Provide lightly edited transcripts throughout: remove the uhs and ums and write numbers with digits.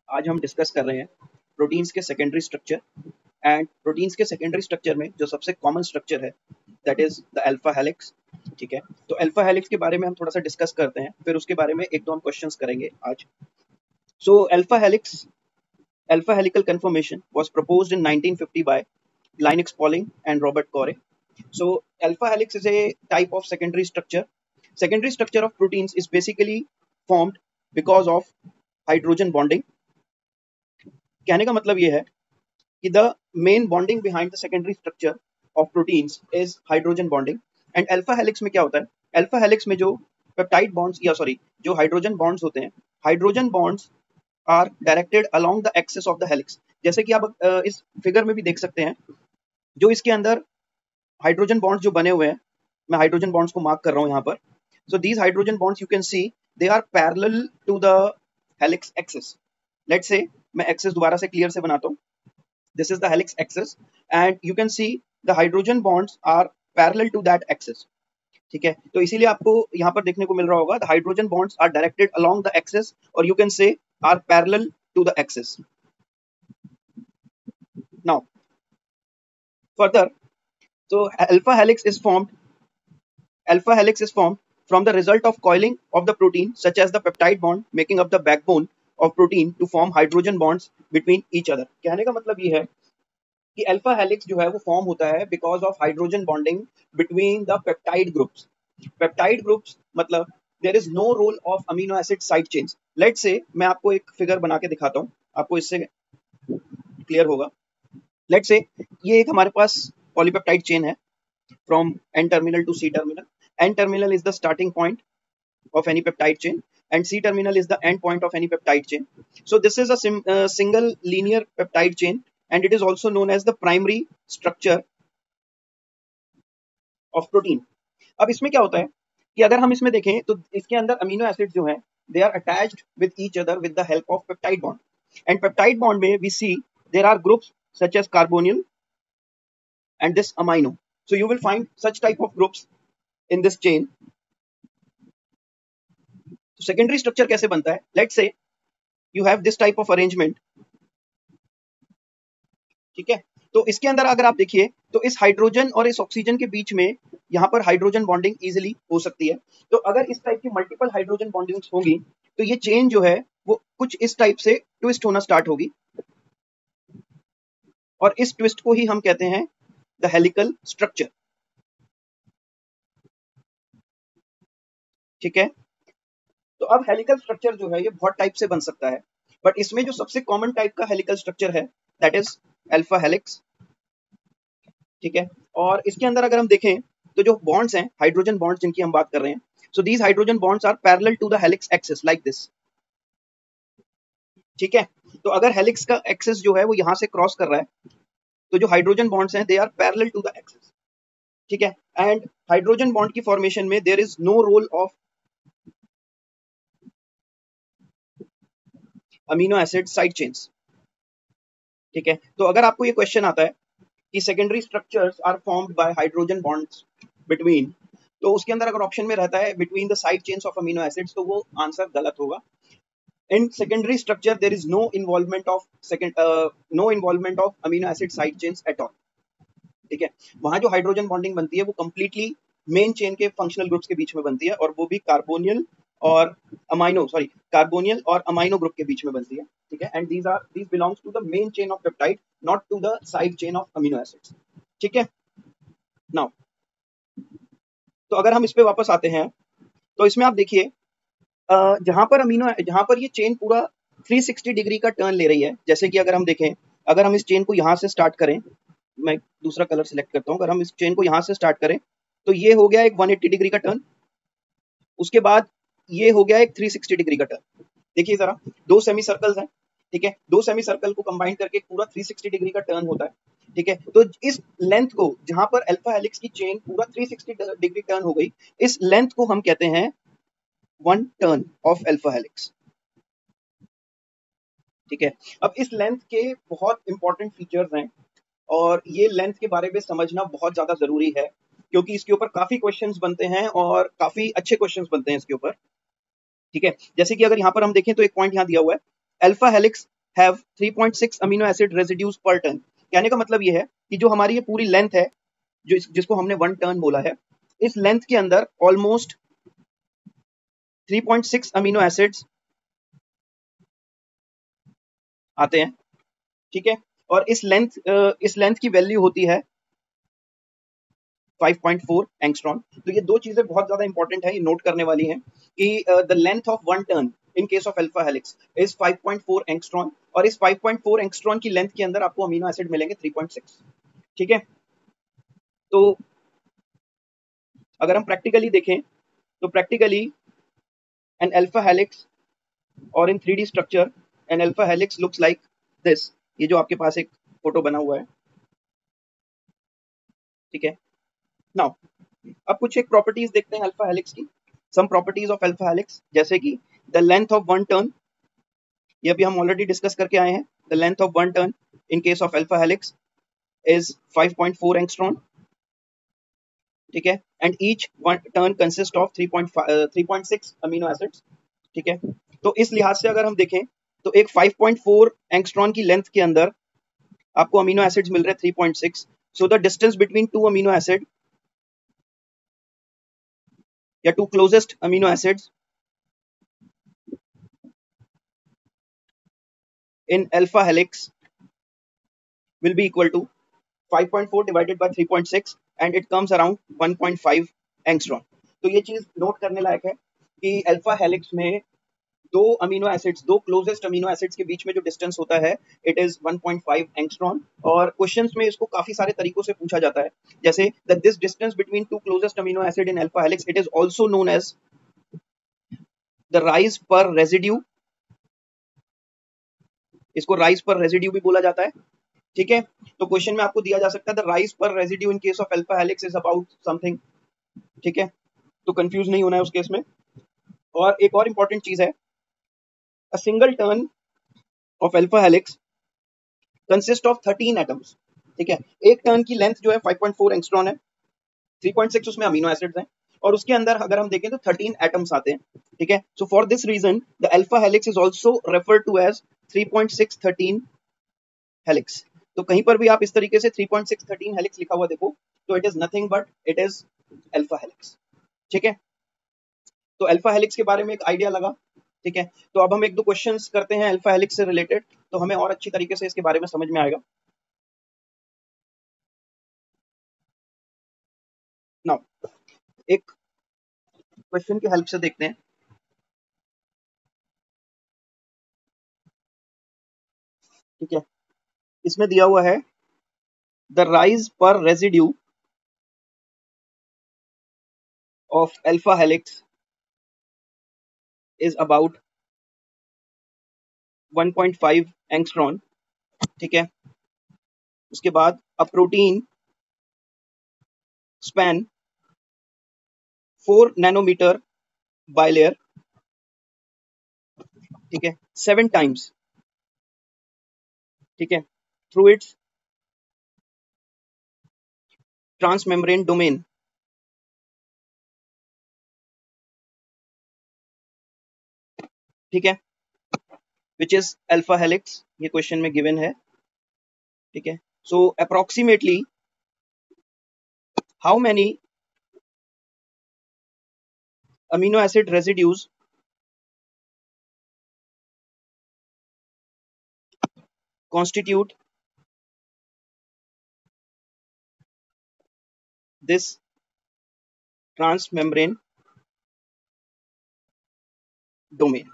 आज हम डिस्कस कर रहे हैं प्रोटीन्स के सेकेंडरी स्ट्रक्चर। एंड प्रोटीन्स के सेकेंडरी स्ट्रक्चर में जो सबसे कॉमन स्ट्रक्चर है that is the alpha helix. ठीक है, तो अल्फा हेलिक्स के बारे में हम थोड़ा सा डिस्कस करते हैं, फिर उसके बारे में एक दो हम क्वेश्चंस करेंगे आज। So alpha helical conformation was proposed in 1950 by Linus Pauling and Robert Corey. So alpha helix is a type of secondary structure. Secondary structure of proteins is basically formed because of hydrogen bonding. कहने का मतलब ये है कि the main bonding behind the secondary structure of proteins is hydrogen bonding. And alpha helix में क्या होता है? Alpha helix में जो peptide bonds जो hydrogen bonds होते हैं, hydrogen bonds are directed along the axis of the helix. जैसे कि आप इस फिगर में भी देख सकते हैं, जो इसके अंदर हाइड्रोजन बॉन्ड्स जो बने हुए हैं, मैं हाइड्रोजन बॉन्ड्स को मार्क कर रहा हूं यहाँ पर। So these hydrogen bonds you can see they are parallel to the helix axis. Let's say मैं एक्सिस दोबारा से क्लियर से बनाता हूँ। This is the helix axis and you can see the hydrogen bonds are parallel to that axis. ठीक है, तो इसीलिए आपको यहाँ पर देखने को मिल रहा होगा the hydrogen bonds are directed along the axis और you can say are parallel to the axis. Now further, so alpha helix is formed from the result of coiling of the protein such as the peptide bond making up the backbone of protein to form hydrogen bonds between each other। कहने का मतलब ये है कि alpha helix जो है वो form होता है because of hydrogen bonding between the peptide groups. Peptide groups मतलब there is no role of amino acid side chains. Let's say मैं आपको एक फिगर बना के दिखाता हूँ, आपको इससे क्लियर होगा। लेट्स से ये एक हमारे पास पॉलीपेप्टाइड चेन है from N terminal to C terminal. N terminal is the starting point of any peptide chain and C terminal is the end point of any peptide chain. So this is a single linear peptide chain and it is also known as the primary structure of protein. अब इसमें क्या होता है कि अगर हम इसमें देखें तो इसके अंदर अमीनो एसिड जो है they are attached with each other with the help of peptide bond. And peptide bond में we see there are groups such as carbonyl and this amino. So you will find such type of groups in this chain. So secondary structure कैसे बनता है? Let's say you have this type of arrangement. ठीक है, तो इसके अंदर अगर आप देखिए तो इस हाइड्रोजन और इस ऑक्सीजन के बीच में यहाँ पर हाइड्रोजन बॉन्डिंग इजीली हो सकती है। तो अगर इस टाइप की मल्टीपल हाइड्रोजन बॉन्डिंग्स होंगी तो ये चेन जो है वो कुछ इस टाइप से ट्विस्ट होना स्टार्ट होगी और इस ट्विस्ट को ही हम कहते हैं द हेलिकल स्ट्रक्चर। ठीक है, तो अब हेलिकल स्ट्रक्चर जो है ये बहुत टाइप से बन सकता है, बट इसमें जो सबसे कॉमन टाइप का हेलिकल स्ट्रक्चर है दैट इज अल्फा हेलिक्स। ठीक है, और इसके अंदर अगर हम देखें तो जो बॉन्ड्स हैं, हाइड्रोजन बॉन्ड्स जिनकी हम बात कर रहे हैं, so these hydrogen bonds are parallel to the helix axis like this. ठीक है, तो अगर हेलिक्स का एक्सिस जो है वो यहाँ से क्रॉस कर रहा है तो जो हाइड्रोजन बॉन्ड्स हैं they are parallel to the axis. ठीक है, एंड हाइड्रोजन बॉन्ड की फॉर्मेशन में there is no role of amino acid side chains. ठीक है, तो अगर आपको ये क्वेश्चन आता है कि secondary structures are formed by hydrogen bonds between, तो उसके अंदर अगर ऑप्शन में रहता है between the side chains of amino acids तो वो आंसर गलत होगा। In secondary structure there is no involvement of amino acid side chains at all. ठीक है, वहां जो हाइड्रोजन बॉन्डिंग बनती है वो कंप्लीटली मेन चेन के फंक्शनल ग्रुप्स के बीच में बनती है और वो भी कार्बोनियल और अमाइनो ग्रुप के बीच में बनती है। ठीक है, and these belongs to the main chain of peptide, not to the side chain of amino acids. ठीक है, नाउ तो अगर हम इस पे वापस आते हैं तो इसमें आप देखिए जहां पर ये चेन पूरा 360 डिग्री का टर्न ले रही है। जैसे कि अगर हम देखें, अगर हम इस चेन को यहाँ से स्टार्ट करें, मैं दूसरा कलर सिलेक्ट करता हूँ, अगर हम इस चेन को यहाँ से स्टार्ट करें तो ये हो गया एक 180 डिग्री का टर्न, उसके बाद ये हो गया एक 360 डिग्री का टर्न। देखिए जरा, दो सेमी सर्कल्स हैं। ठीक है, दो सेमी सर्कल को कंबाइन करके पूरा 360 डिग्री का टर्न होता है। ठीक है, तो इस लेंथ को, जहां पर अल्फा हेलिक्स की चेन पूरा 360 डिग्री टर्न हो गई, इस लेंथ को हम कहते हैं one turn off alpha helix. ठीक है, अब इस लेंथ के बहुत इंपॉर्टेंट फीचर्स हैं और ये लेंथ के बारे में समझना बहुत ज्यादा जरूरी है क्योंकि इसके ऊपर काफी क्वेश्चंस बनते हैं और काफी अच्छे क्वेश्चंस बनते हैं इसके ऊपर। ठीक है, जैसे कि अगर यहाँ पर हम देखें तो एक पॉइंट यहाँ दिया हुआ है, alpha helix have 3.6 amino acid residues पर टर्न। कहने का मतलब ये है कि जो हमारी ये पूरी लेंथ है, जिसको हमने 1 टर्न बोला है, इस लेंथ के अंदर ऑलमोस्ट 3.6 अमीनो एसिड्स आते हैं, ठीक है। और इस लेंथ की वैल्यू होती है 5.4 एंगस्ट्रॉन। तो ये दो चीजें बहुत ज्यादा इंपॉर्टेंट है, ये नोट करने वाली हैं कि the length of one turn in case of alpha helix is 5.4 angstrom, और इस 5.4 एंगस्ट्रॉन की लेंथ के अंदर आपको अमीनो एसिड मिलेंगे 3.6, ठीक है। तो अगर हम प्रैक्टिकली देखें तो प्रैक्टिकली एन अल्फा हेलिक्स और in 3D structure an alpha helix looks like this. ये जो आपके पास एक फोटो बना हुआ है, ठीक है। नाउ अब कुछ एक प्रॉपर्टीज देखते हैं अल्फा हेलिक्स की। Some properties of alpha helix, जैसे कि the length of one turn, ये भी हम ऑलरेडी डिस्कस करके आए हैं। The length of one turn in case of alpha helix is 5.4 angstrom, ठीक है। And each one turn consist of 3.6 amino acids, ठीक है। तो इस लिहाज से अगर हम देखें तो एक 5.4 एंगस्ट्रॉन की लेंथ के अंदर आपको अमीनो एसिड्स मिल रहे हैं 3.6। So the distance between two amino acid या two closest amino acids in alpha helix will be equal to 5.4 divided by 3.6 and it comes around 1.5 angstrom। तो ये चीज नोट करने लायक है कि अल्फा हेलिक्स में दो अमीनो एसिड्स, दो क्लोजेस्ट अमीनो एसिड्स के बीच में जो डिस्टेंस होता है इट इज 1.5 एंगस्ट्रॉन। और क्वेश्चंस में इसको काफी सारे तरीकों से पूछा जाता है, जैसे that this distance between two closest amino acid in alpha helix it is also known as the rise per residue. इसको राइज पर रेजिड्यू भी बोला जाता है, ठीक है। तो क्वेश्चन में आपको दिया जा सकता है the rise per residue in case of alpha helix is about something, ठीक है। तो कंफ्यूज नहीं होना है उस केस में। और एक और इंपॉर्टेंट चीज है, a single turn off alpha helix consist of 13 atoms, ठीक है। एक टर्न की लेंथ जो है 5.4 एंगस्ट्रॉन है, 3.6 उसमें अमीनो एसिड्स हैं, और उसके अंदर अगर हम देखें तो 13 एटम्स आते हैं, ठीक है। So for this reason the alpha helix is also referred to as 3.613 helix. तो कहीं पर भी आप इस तरीके से 3.613 हेलिक्स लिखा हुआ देखो तो it is nothing but it is alpha helix, ठीक है। तो अल्फा हेलिक्स के बारे में एक आइडिया लगा, ठीक है। तो अब हम एक दो क्वेश्चंस करते हैं अल्फा हेलिक्स से रिलेटेड, तो हमें और अच्छी तरीके से इसके बारे में समझ में आएगा। नाउ एक क्वेश्चन की हेल्प से देखते हैं, ठीक है। इसमें दिया हुआ है the rise per residue of alpha helix is about 1.5 angstrom, ठीक है। उसके बाद a protein span 4 nanometer bilayer, ठीक है, 7 टाइम्स, ठीक है, थ्रू इट्स ट्रांसमेम्ब्रेन डोमेन, ठीक है, विच इज अल्फा हेलिक्स। ये क्वेश्चन में गिवन है, ठीक है। So approximately how many amino acid residues constitute this transmembrane domain,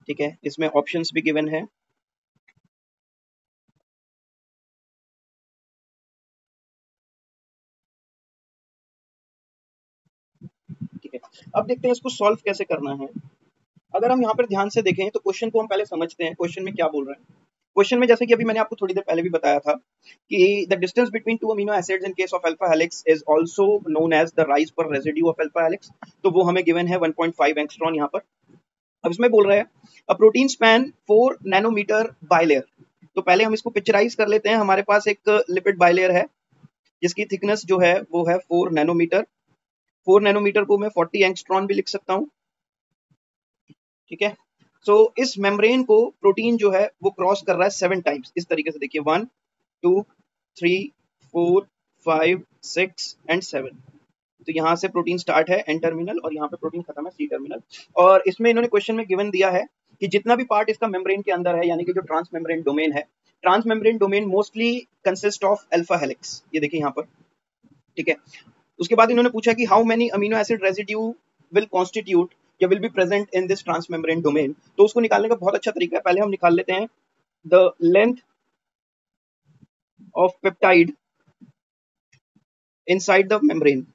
ठीक है। इसमें ऑप्शंस भी गिवन है, ठीक है। अब देखते हैं इसको सॉल्व कैसे करना है। अगर हम यहाँ पर ध्यान से देखें तो क्वेश्चन को हम पहले समझते हैं, क्वेश्चन में क्या बोल रहे हैं। क्वेश्चन में जैसे कि अभी मैंने आपको थोड़ी देर पहले भी बताया था कि the distance between two amino acids in case of alpha helix is also known as the rise per residue of alpha helix. तो वो हमें गिवन है 1.5 एंगस्ट्रॉन यहाँ पर। अब इसमें बोल रहे हैं a protein span 4 nanometer bilayer. तो पहले हम इसको पिक्चराइज कर लेते हैं। हमारे पास एक लिपिड बाइलेयर है जिसकी थिकनेस जो है वो है 4 नैनोमीटर। 4 नैनोमीटर को मैं 40 एंगस्ट्रॉन भी लिख सकता हूँ, ठीक है। सो इस मेम्ब्रेन को प्रोटीन जो है वो क्रॉस कर रहा है 7 टाइम्स। इस तरीके से देखिए 1 2 3 4 5 6 एंड 7। तो यहाँ से प्रोटीन स्टार्ट है एन टर्मिनल और यहाँ पे प्रोटीन खत्म है सी टर्मिनल। और इसमें इन्होंने क्वेश्चन में गिवन दिया है कि जितना भी पार्ट इसका मेम्ब्रेन के अंदर है, यानी कि जो ट्रांस मेम्ब्रेन डोमेन है, trans membrane domain mostly consist of alpha helix. ये देखिए यहाँ पर, ठीक है। उसके बाद इन्होंने पूछा कि how many amino acid residue will constitute या will be present in this trans membrane domain. तो उसको निकालने का बहुत अच्छा तरीका है, पहले हम निकाल लेते हैं the length of peptide inside the membrane.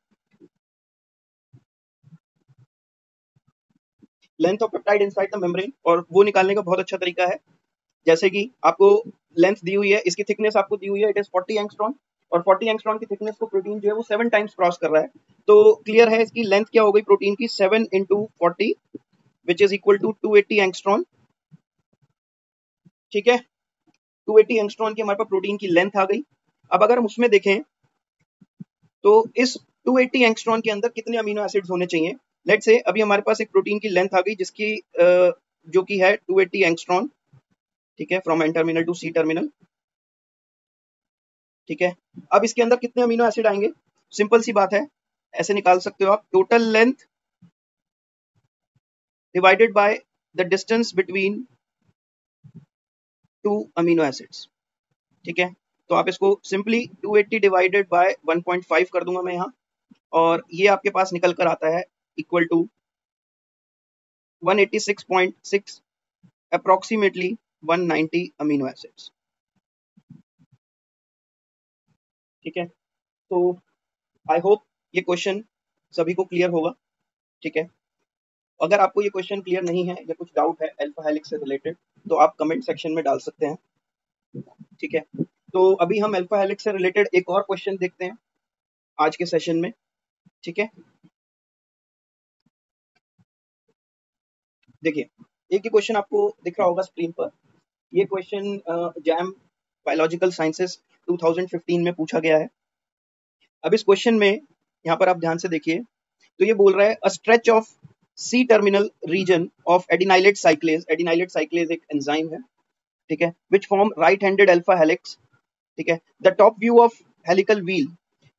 Length of peptide inside the membrane, और वो निकालने का बहुत अच्छा तरीका है। जैसे कि आपको लेंथ दी हुई है, इसकी थिकनेस आपको दी हुई है, इट इज 40 एंगस्ट्रॉम, और 40 एंगस्ट्रॉम की थिकनेस को प्रोटीन जो है वो 7 टाइम्स क्रॉस कर रहा है। तो क्लियर है इसकी लेंथ क्या हो गई प्रोटीन की, 7 into 40 which is equal to 280 angstrom. ठीक है, 280 एंगस्ट्रॉम की हमारे पास प्रोटीन की लेंथ आ गई। अब अगर हम उसमें देखें तो इस 280 एंगस्ट्रॉम के अंदर कितने अमीनो एसिड्स होने चाहिए। लेट्स से अभी हमारे पास एक प्रोटीन की लेंथ आ गई जिसकी जो कि है 280 एंगस्ट्रॉम, ठीक है, from N terminal to C terminal. ठीक है, अब इसके अंदर कितने अमीनो एसिड आएंगे, सिंपल सी बात है, ऐसे निकाल सकते हो आप, total length divided by the distance between two amino acids. ठीक है, तो आप इसको सिंपली 280 डिवाइडेड बाय 1.5 कर दूंगा मैं यहाँ, और ये आपके पास निकल कर आता है equal to 186.6 approximately 190 amino acids. ठीक है, तो आई होप ये क्वेश्चन सभी को क्लियर होगा। ठीक है, अगर आपको ये क्वेश्चन क्लियर नहीं है या कुछ डाउट है अल्फा हेलिक्स से रिलेटेड तो आप कमेंट सेक्शन में डाल सकते हैं। ठीक है, तो अभी हम अल्फा हेलिक्स से रिलेटेड एक और क्वेश्चन देखते हैं आज के सेशन में। ठीक है, देखिए एक ही क्वेश्चन आपको दिख रहा होगा स्क्रीन पर। ये क्वेश्चन जैम बायोलॉजिकल साइंसेस 2015 में पूछा गया है। अब इस क्वेश्चन में यहाँ पर आप ध्यान से देखिए, तो ये बोल रहा है a stretch of C terminal region of adenylate cyclase. Adenylate cyclase एक एंजाइम है, ठीक है, which form right handed alpha helix. ठीक है, the top view of helical wheel,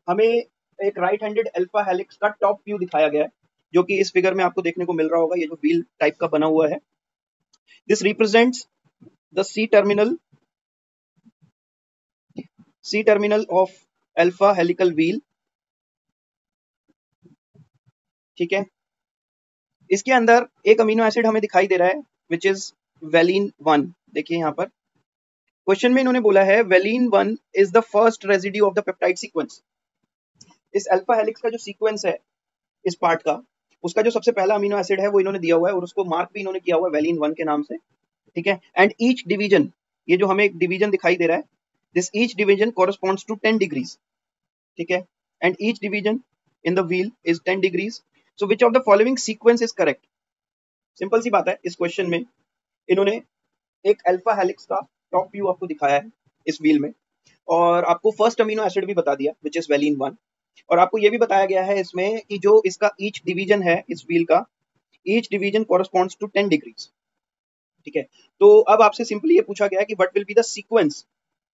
हमें एक राइट हैंडेड अल्फा हेलिक्स का टॉप व्यू दिखाया गया है, जो कि इस फिगर में आपको देखने को मिल रहा होगा, ये जो व्हील टाइप का बना हुआ है। This represents the C terminal of alpha helical wheel. ठीक है, इसके अंदर एक अमीनो एसिड हमें दिखाई दे रहा है विच इज वेलिन 1। देखिए यहाँ पर क्वेश्चन में इन्होंने बोला है valine 1 is the first residue of the peptide sequence. इस अल्फा हेलिक्स का जो सीक्वेंस है इस पार्ट का, उसका जो सबसे पहला अमीनो एसिड है वो इन्होंने दिया हुआ है, और उसको मार्क भी इन्होंने किया हुआ है वेलिन 1 के नाम से। ठीक है, एंड ईच डिवीजन, ये जो हमें एक डिवीजन दिखाई दे रहा है, this each division corresponds to 10 degrees. ठीक है, and each division in the wheel is 10 degrees. So which of the following sequence is correct. Simple सी बात है, इस क्वेश्चन में इन्होंने एक अल्फा हेलिक्स का टॉप व्यू आपको दिखाया है इस व्हील में, और आपको फर्स्ट अमीनो एसिड भी बता दिया विच इज वेलिन 1, और आपको ये भी बताया गया है इसमें कि जो इसका ईच डिवीजन है इस व्हील का, each division corresponds to 10 degrees. ठीक है, तो अब आपसे सिंपली ये पूछा गया है कि what will be the sequence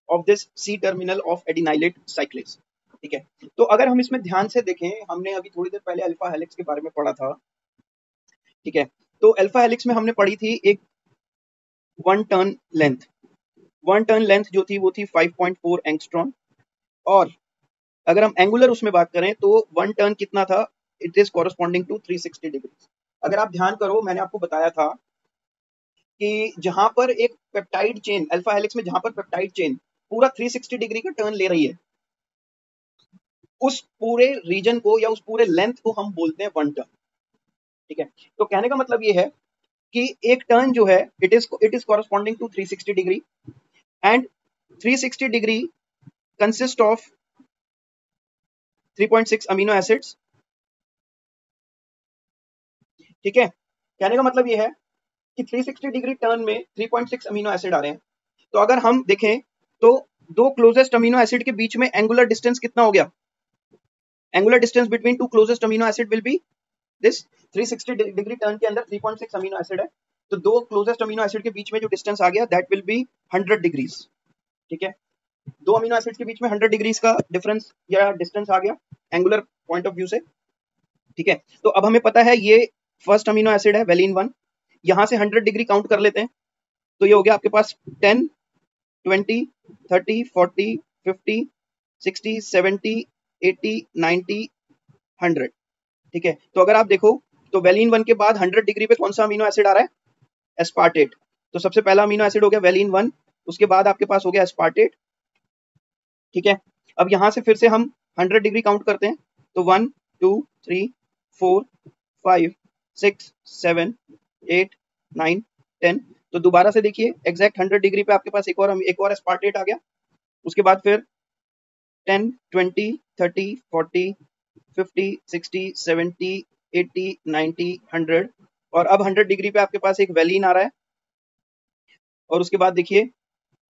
of this C terminal of adenylate cyclase. ठीक है, तो अगर हम इसमें ध्यान से देखें, हमने अभी थोड़ी देर पहले अल्फा हेलिक्स के बारे में पढ़ा था। ठीक है, तो अल्फा हेलिक्स में हमने पढ़ी थी एक one turn length, one turn length जो थी वो थी 5.4 एंगस्ट्रॉम, और अगर हम एंगुलर उसमें बात करें तो वन टर्न कितना था, it is corresponding to 360 degree. अगर आप ध्यान करो, मैंने आपको बताया था कि जहां पर एक पेप्टाइड चेन अल्फा हेलिक्स में, जहां पर पेप्टाइड चेन पूरा 360 डिग्री का टर्न ले रही है, उस पूरे रीजन को या उस पूरे लेंथ को हम बोलते हैं वन टर्न। ठीक है, तो कहने का मतलब ये है कि एक टर्न जो है it is corresponding to 360 degree, and 360 degree consist of 3.6 amino acids. ठीक है, कहने का मतलब ये है कि 360 डिग्री टर्न में 3.6 अमीनो एसिड आ रहे हैं। तो अगर हम देखें तो दो क्लोजेस्ट अमीनो एसिड के बीच में एंगुलर डिस्टेंस कितना हो गया, angular distance between two closest amino acid will be this 360 degree turn के अंदर 3.6 अमीनो एसिड है, तो दो क्लोजेस्ट अमीनो एसिड के बीच में जो डिस्टेंस आ गया दैट विल बी 100 डिग्रीज। ठीक है, दो अमीनो एसिड के बीच में 100 डिग्रीज का डिफरेंस या डिस्टेंस आ गया एंगुलर पॉइंट ऑफ व्यू से। ठीक है, तो अब हमें पता है ये फर्स्ट अमीनो एसिड है वेलिन 1, यहाँ से 100 डिग्री काउंट कर लेते हैं, तो ये हो गया आपके पास 10, 20, 30, 40, 50, 60, 70, 80, 90, 100। ठीक है, तो अगर आप देखो तो वेलिन 1 के बाद 100 डिग्री पे कौन सा अमीनो एसिड आ रहा है? एस्पार्टेट। तो सबसे पहला अमीनो एसिड हो गया वेलिन 1, उसके बाद आपके पास हो गया एस्पार्टेट। ठीक है, अब यहाँ से फिर से हम 100 डिग्री काउंट करते हैं, तो 1, 2, 3, 4, 5, 6, 7, 8, 9, 10। तो दोबारा से देखिए एग्जैक्ट 100 डिग्री पे आपके पास एक और एस्पार्टेट आ गया। उसके बाद फिर 10, 20, 30, 40, 50, 60, 70, 80, 90, 100 और अब 100 डिग्री पे आपके पास एक वेलिन आ रहा है। और उसके बाद देखिए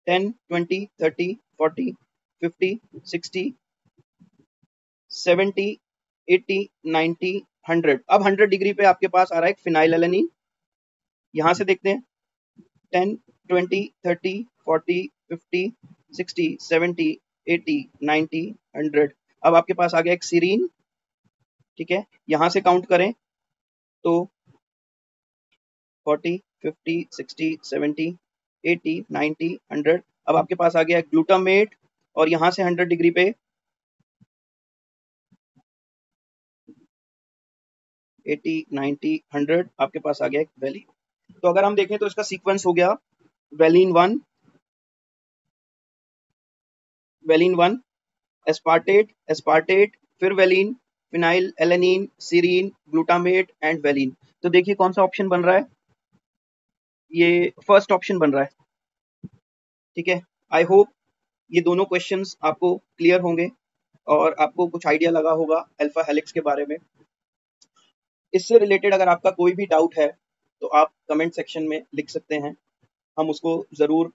10, 20, 30, 40, 50, 60, 70, 80, 90, 100। अब 100 डिग्री पे आपके पास आ रहा है एक फिनाइलएलेनीन। यहाँ से देखते हैं 10, 20, 30, 40, 50, 60, 70, 80, 90, 100। अब आपके पास आ गया एक सीरीन। ठीक है, यहाँ से काउंट करें तो 40, 50, 60, 70, 80, 90, 100। अब आपके पास आ गया ग्लूटामेट और यहाँ से 100 डिग्री पे 80, 90, 100 आपके पास आ गया एक वेलिन। तो अगर हम देखें तो इसका सीक्वेंस हो गया वेलिन 1, वेलिन 1, एस्पार्टेट, एस्पार्टेट, फिर valine, phenylalanine, serine, glutamate and valine. तो देखिए कौन सा ऑप्शन बन रहा है? ये फर्स्ट ऑप्शन बन रहा है। ठीक है, आई होप ये दोनों क्वेश्चंस आपको क्लियर होंगे और आपको कुछ आइडिया लगा होगा अल्फा हेलिक्स के बारे में। इससे रिलेटेड अगर आपका कोई भी डाउट है तो आप कमेंट सेक्शन में लिख सकते हैं, हम उसको ज़रूर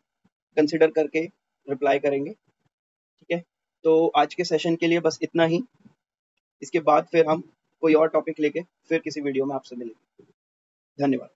कंसिडर करके रिप्लाई करेंगे। ठीक है, तो आज के सेशन के लिए बस इतना ही। इसके बाद फिर हम कोई और टॉपिक लेके फिर किसी वीडियो में आपसे मिलेंगे। धन्यवाद।